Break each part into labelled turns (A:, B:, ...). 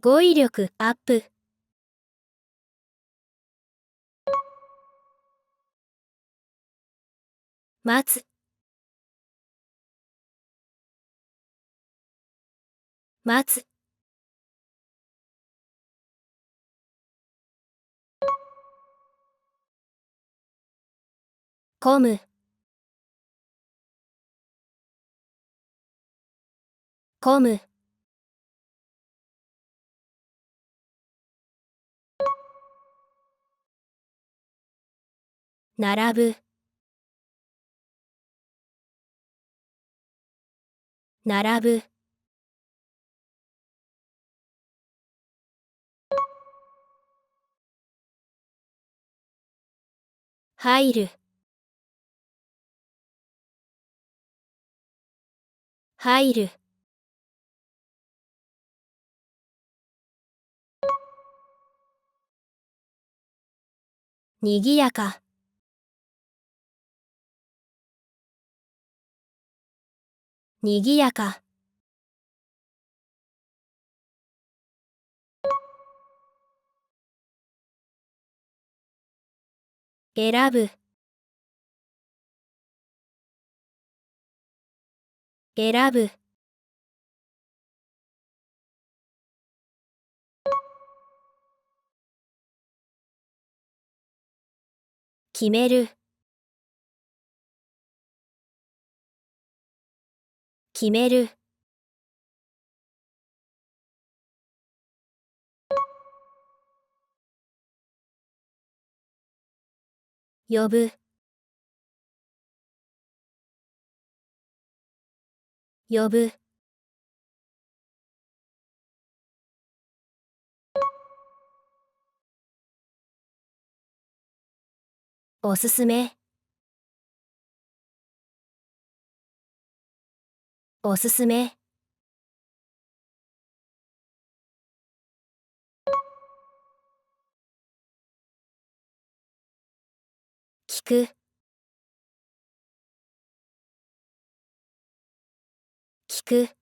A: 語彙力アップ。待つ。待つ。混む。混む。並ぶ。並ぶ。入る。入る。にぎやか。にぎやか。選ぶ。選ぶ。決める。決める。呼ぶ。呼ぶ。おすすめ。おすすめ。聞く。聞く。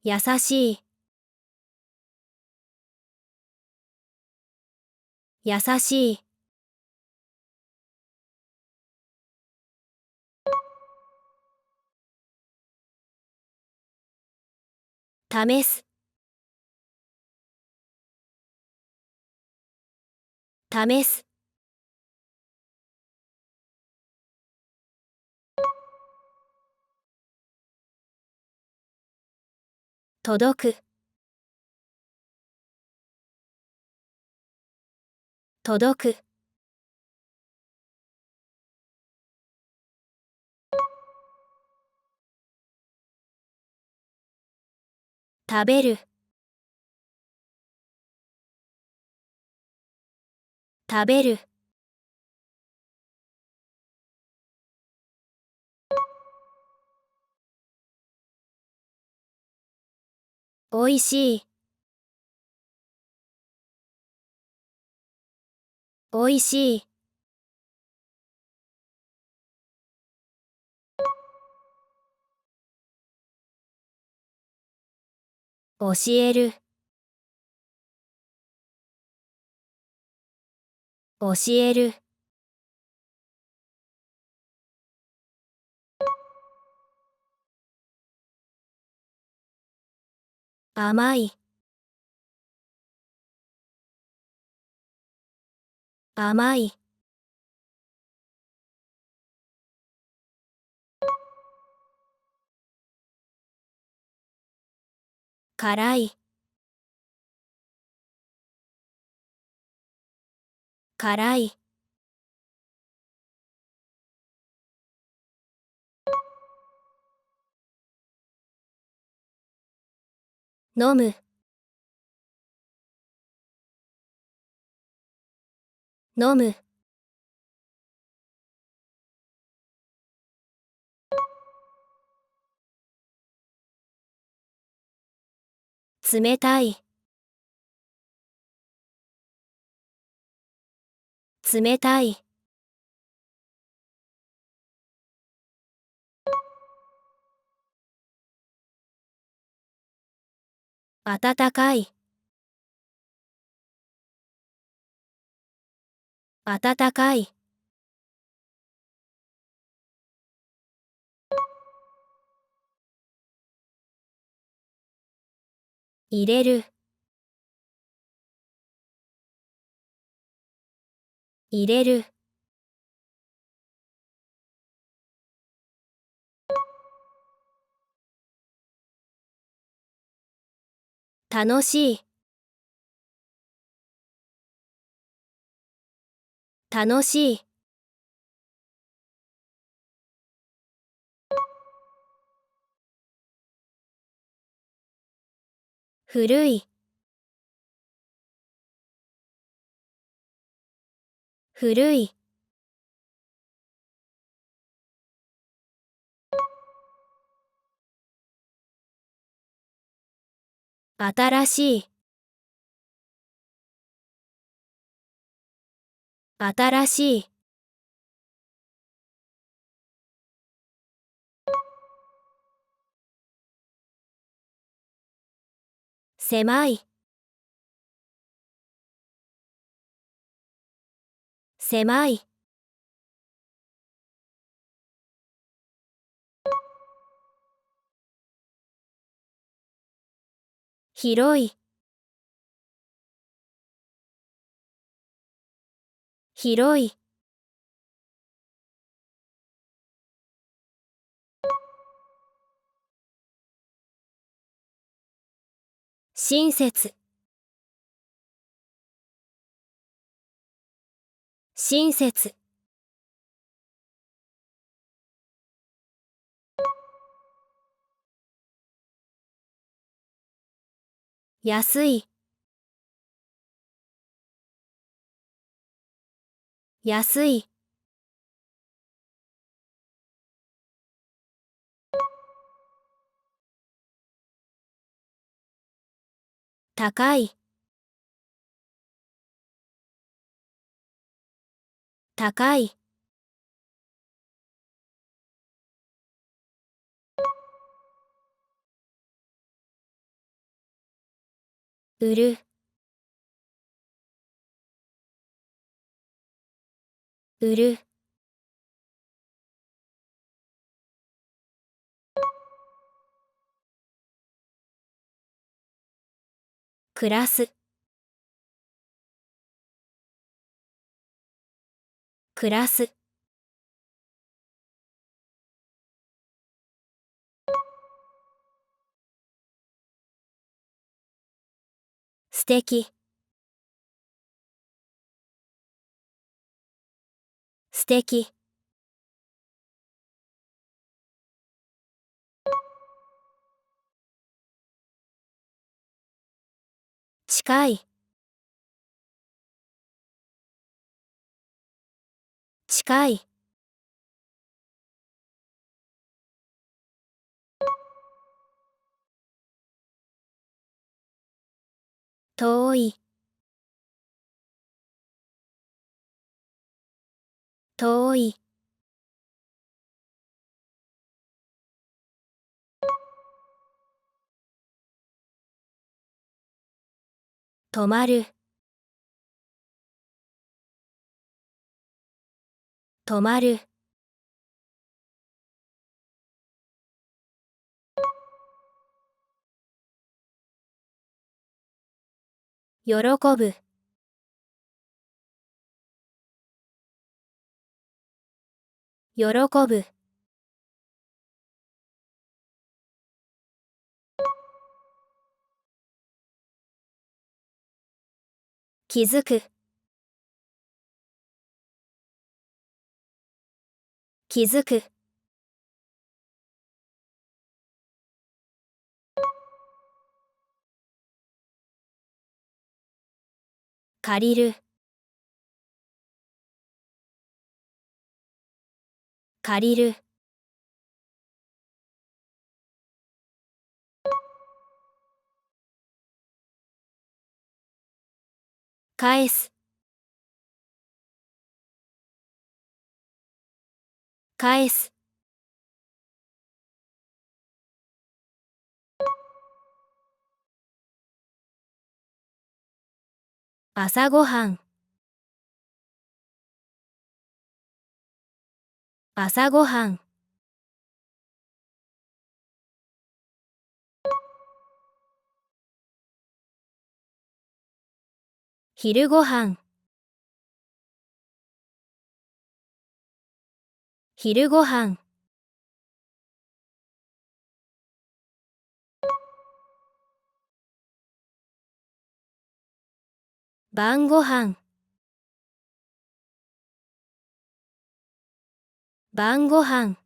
A: 優しい。優しい。試す。試す。届く。届く。食べる。食べる。おいしい。おいしい。教える。教える。甘い。甘い。辛い。辛い。飲む。飲む。冷たい。冷たい。暖かい。暖かい。入れる。入れる。楽しい。楽しい。古い。古い。新しい。新しい。狭い。狭い。広い。広い。親切。親切。安い。安い。高い。高い。売る。売る。暮らす。暮らす。素敵。素敵。近い。近い。遠い。遠い。止まる。止まる。喜ぶ。喜ぶ。気づく。気づく。借りる。借りる。返す。返す。朝ごはん、朝ごはん。昼ごはん、昼ごはん。晩ごはん、晩ごはん。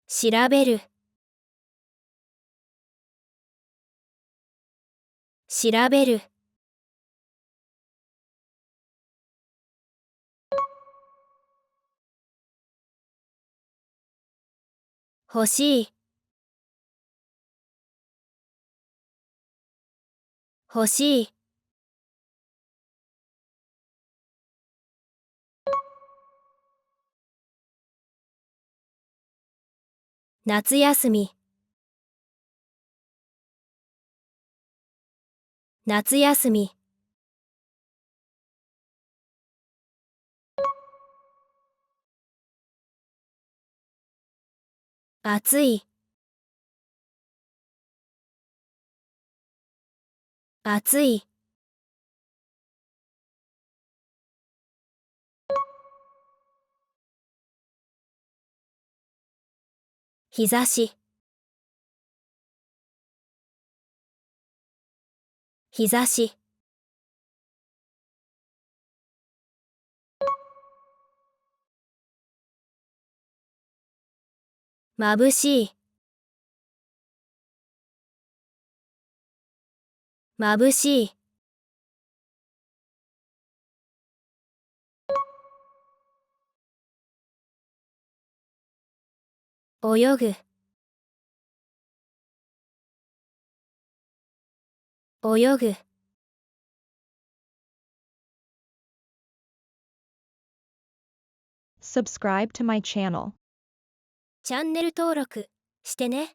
A: 調べる、調べる。欲しい、欲しい。夏休み、夏休み。暑い、暑い。日差し、日差し。眩しい、眩しい。泳ぐ、泳ぐ。
B: Subscribe to my channel.
A: チャンネル登録してね。